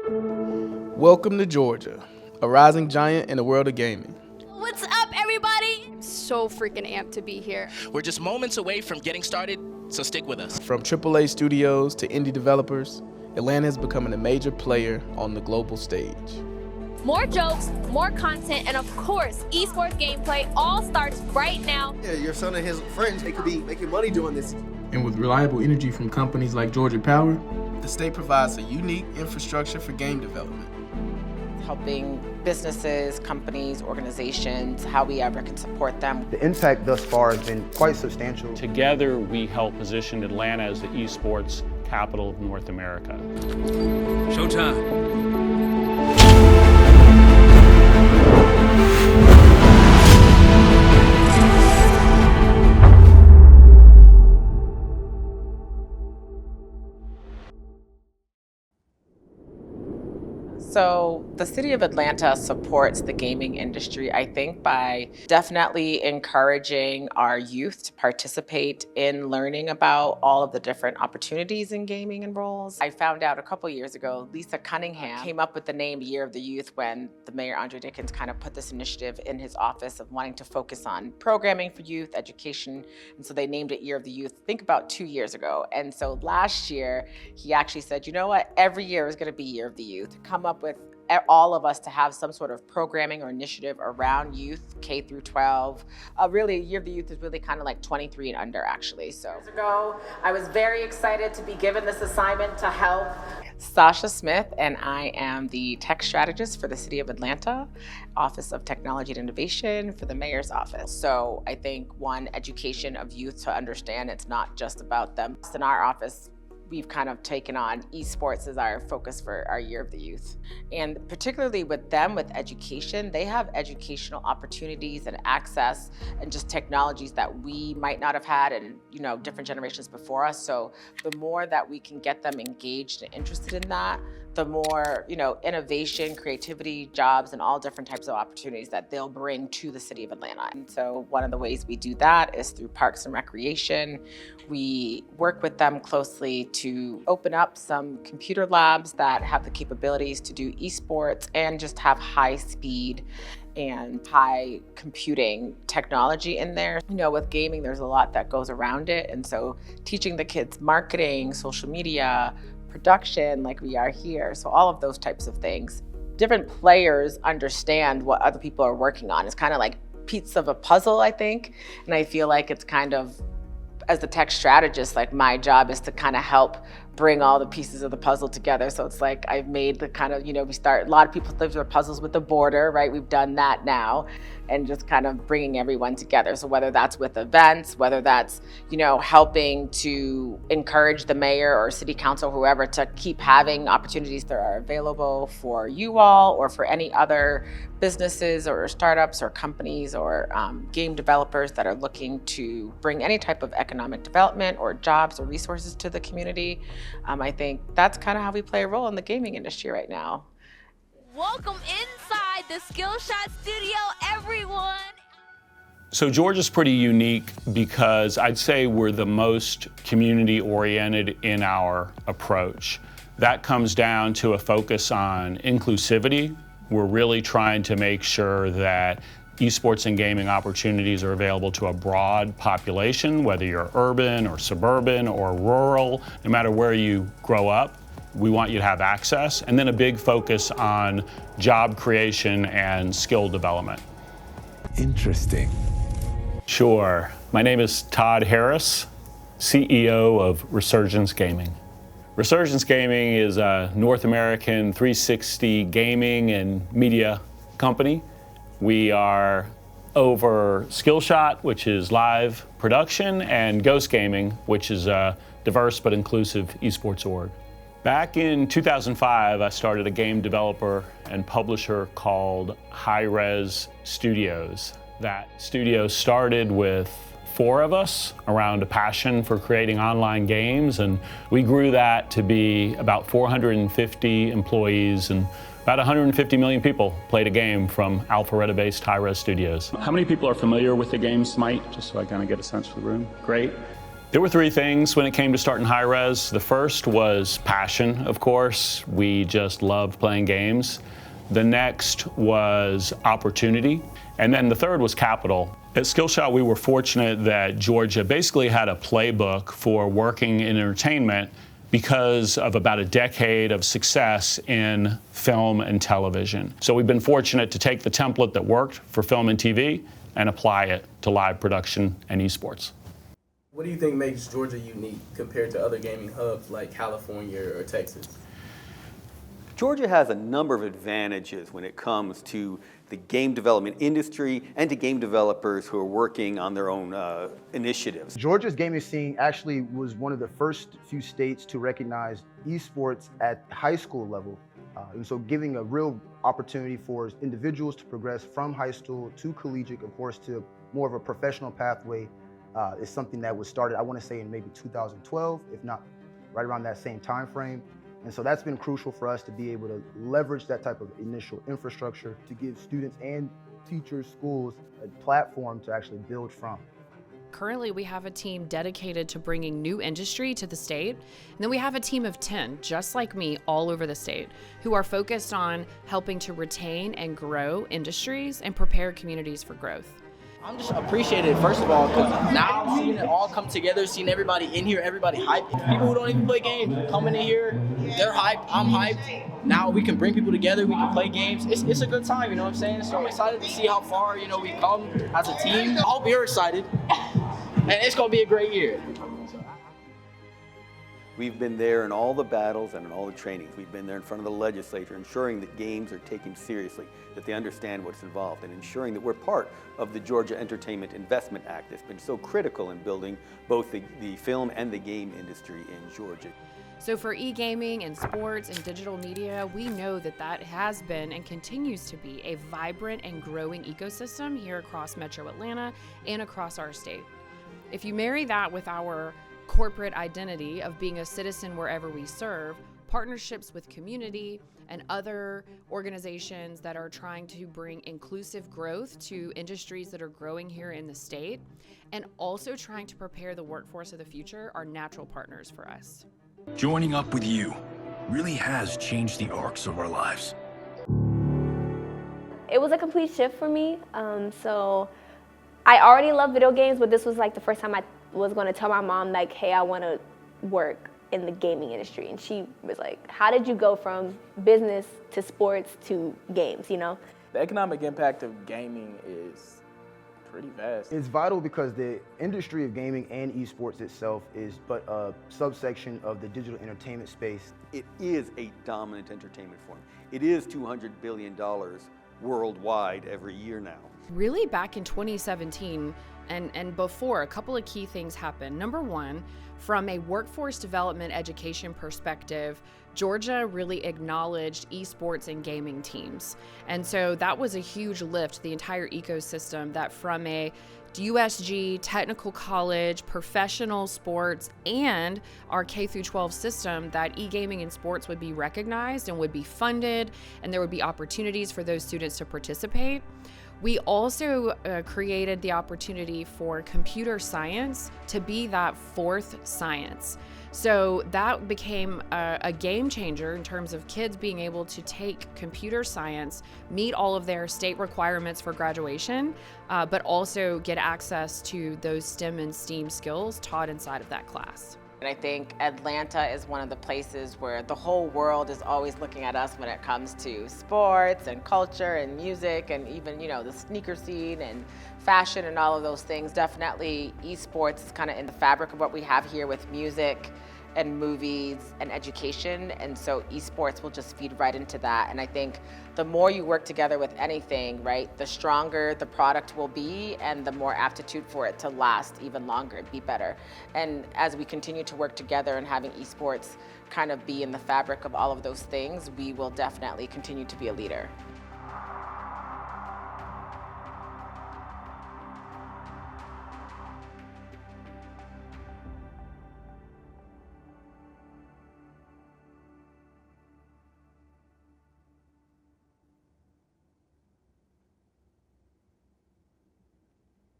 Welcome to Georgia, a rising giant in the world of gaming. What's up, everybody? I'm so freaking amped to be here. We're just moments away from getting started, so stick with us. From AAA studios to indie developers, Atlanta is becoming a major player on the global stage. More jokes, more content, and of course, esports gameplay all starts right now. Yeah, your son and his friends, they could be making money doing this. And with reliable energy from companies like Georgia Power, the state provides a unique infrastructure for game development. Helping businesses, companies, organizations, how we ever can support them. The impact thus far has been quite substantial. Together, we help position Atlanta as the esports capital of North America. Showtime. So the city of Atlanta supports the gaming industry, I think, by definitely encouraging our youth to participate in learning about all of the different opportunities in gaming and roles. I found out a couple years ago, Lisa Cunningham came up with the name Year of the Youth when the Mayor Andre Dickens kind of put this initiative in his office of wanting to focus on programming for youth, education, and so they named it Year of the Youth, I think about 2 years ago. And so last year, he actually said, you know what, every year is gonna be Year of the Youth. Come up with all of us to have some sort of programming or initiative around youth, K through 12. Really, Year of the Youth is really kind of like 23 and under, actually. So years ago, I was very excited to be given this assignment to help. Sasha Smith, and I am the tech strategist for the City of Atlanta, Office of Technology and Innovation for the Mayor's Office. So I think one, education of youth to understand it's not just about them. In our office, we've kind of taken on esports as our focus for our Year of the Youth. And particularly with them, with education, they have educational opportunities and access and just technologies that we might not have had in, different generations before us. So the more that we can get them engaged and interested in that, the more, innovation, creativity, jobs, and all different types of opportunities that they'll bring to the city of Atlanta. And so one of the ways we do that is through Parks and Recreation. We work with them closely to open up some computer labs that have the capabilities to do esports and just have high speed and high computing technology in there. With gaming, there's a lot that goes around it. And so teaching the kids marketing, social media, production like we are here. So all of those types of things. Different players understand what other people are working on. It's kind of like pieces of a puzzle, I think. And I feel like it's kind of, as the tech strategist, like my job is to kind of help bring all the pieces of the puzzle together. So it's like I've made the kind of, a lot of people live their puzzles with the border, right? We've done that now, and just kind of bringing everyone together. So whether that's with events, whether that's, helping to encourage the mayor or city council, whoever, to keep having opportunities that are available for you all or for any other businesses or startups or companies or game developers that are looking to bring any type of economic development or jobs or resources to the community. I think that's kind of how we play a role in the gaming industry right now. Welcome inside the Skillshot Studio, everyone. So Georgia's pretty unique because I'd say we're the most community-oriented in our approach. That comes down to a focus on inclusivity. We're really trying to make sure that esports and gaming opportunities are available to a broad population, whether you're urban or suburban or rural, no matter where you grow up. We want you to have access, and then a big focus on job creation and skill development. Interesting. Sure. My name is Todd Harris, CEO of Resurgence Gaming. Resurgence Gaming is a North American 360 gaming and media company. We are over Skillshot, which is live production, and Ghost Gaming, which is a diverse but inclusive esports org. Back in 2005, I started a game developer and publisher called High Res Studios. That studio started with 4 of us around a passion for creating online games, and we grew that to be about 450 employees, and about 150 million people played a game from Alpharetta-based High Res Studios. How many people are familiar with the game Smite, just so I kind of get a sense for the room? Great. There were three things when it came to starting high res. The first was passion, of course. We just loved playing games. The next was opportunity. And then the third was capital. At Skillshot, we were fortunate that Georgia basically had a playbook for working in entertainment because of about a decade of success in film and television. So we've been fortunate to take the template that worked for film and TV and apply it to live production and esports. What do you think makes Georgia unique compared to other gaming hubs like California or Texas? Georgia has a number of advantages when it comes to the game development industry and to game developers who are working on their own initiatives. Georgia's gaming scene actually was one of the first few states to recognize esports at high school level. And so giving a real opportunity for individuals to progress from high school to collegiate, of course, to more of a professional pathway is something that was started, I want to say, in maybe 2012, if not right around that same time frame. And so that's been crucial for us to be able to leverage that type of initial infrastructure to give students and teachers, schools, a platform to actually build from. Currently, we have a team dedicated to bringing new industry to the state. And then we have a team of 10, just like me, all over the state, who are focused on helping to retain and grow industries and prepare communities for growth. I'm just appreciated, first of all, because now seeing it all come together, seeing everybody in here, everybody hyped. People who don't even play games coming in here, they're hyped, I'm hyped. Now we can bring people together, we can play games. It's a good time, you know what I'm saying? So I'm excited to see how far, we come as a team. I hope you're excited, and it's going to be a great year. We've been there in all the battles and in all the trainings. We've been there in front of the legislature, ensuring that games are taken seriously, that they understand what's involved, and ensuring that we're part of the Georgia Entertainment Investment Act that's been so critical in building both the film and the game industry in Georgia. So for e-gaming and sports and digital media, we know that has been and continues to be a vibrant and growing ecosystem here across Metro Atlanta and across our state. If you marry that with our corporate identity of being a citizen wherever we serve, partnerships with community and other organizations that are trying to bring inclusive growth to industries that are growing here in the state, and also trying to prepare the workforce of the future are natural partners for us. Joining up with you really has changed the arcs of our lives. It was a complete shift for me. So I already love video games, but this was like the first time I was going to tell my mom, like, hey, I want to work in the gaming industry. And she was like, how did you go from business to sports to games, The economic impact of gaming is pretty vast. It's vital because the industry of gaming and esports itself is but a subsection of the digital entertainment space. It is a dominant entertainment form. It is $200 billion worldwide every year now. Really back in 2017 and before, a couple of key things happened. Number one, from a workforce development education perspective, Georgia really acknowledged esports and gaming teams. And so that was a huge lift, the entire ecosystem, that from a USG, technical college, professional sports, and our K-12 system, that e-gaming and sports would be recognized and would be funded, and there would be opportunities for those students to participate. We also created the opportunity for computer science to be that fourth science. So that became a game changer in terms of kids being able to take computer science, meet all of their state requirements for graduation, but also get access to those STEM and STEAM skills taught inside of that class. And I think Atlanta is one of the places where the whole world is always looking at us when it comes to sports and culture and music and even, the sneaker scene and fashion and all of those things. Definitely esports is kind of in the fabric of what we have here with music and movies and education, and so esports will just feed right into that. And I think the more you work together with anything, right, the stronger the product will be and the more aptitude for it to last even longer and be better. And as we continue to work together and having esports kind of be in the fabric of all of those things, we will definitely continue to be a leader.